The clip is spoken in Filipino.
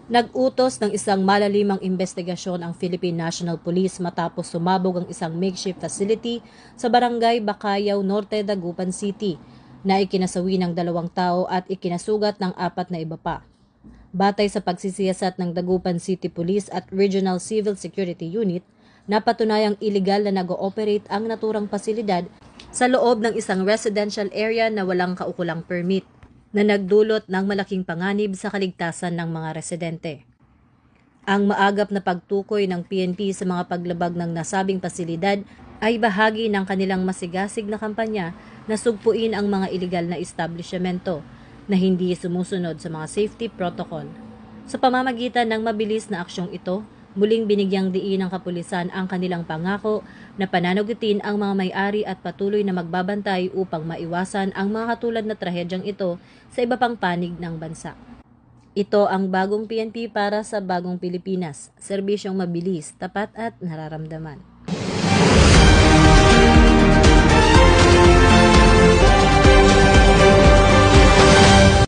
Nag-utos ng isang malalimang investigasyon ang Philippine National Police matapos sumabog ang isang makeshift facility sa barangay Bakayaw Norte, Dagupan City na ikinasawi ng 2 tao at ikinasugat ng 4 na iba pa. Batay sa pagsisiyasat ng Dagupan City Police at Regional Civil Security Unit, napatunayang iligal na nag-ooperate ang naturang pasilidad sa loob ng isang residential area na walang kaukulang permit, na nagdulot ng malaking panganib sa kaligtasan ng mga residente. Ang maagap na pagtukoy ng PNP sa mga paglabag ng nasabing pasilidad ay bahagi ng kanilang masigasig na kampanya na sugpuin ang mga iligal na establishmento na hindi sumusunod sa mga safety protocol. Sa pamamagitan ng mabilis na aksyong ito, muling binigyang diin ng kapulisan ang kanilang pangako na pananagutin ang mga may-ari at patuloy na magbabantay upang maiwasan ang mga katulad na trahedyang ito sa iba pang panig ng bansa. Ito ang bagong PNP para sa bagong Pilipinas, serbisyong mabilis, tapat at nararamdaman.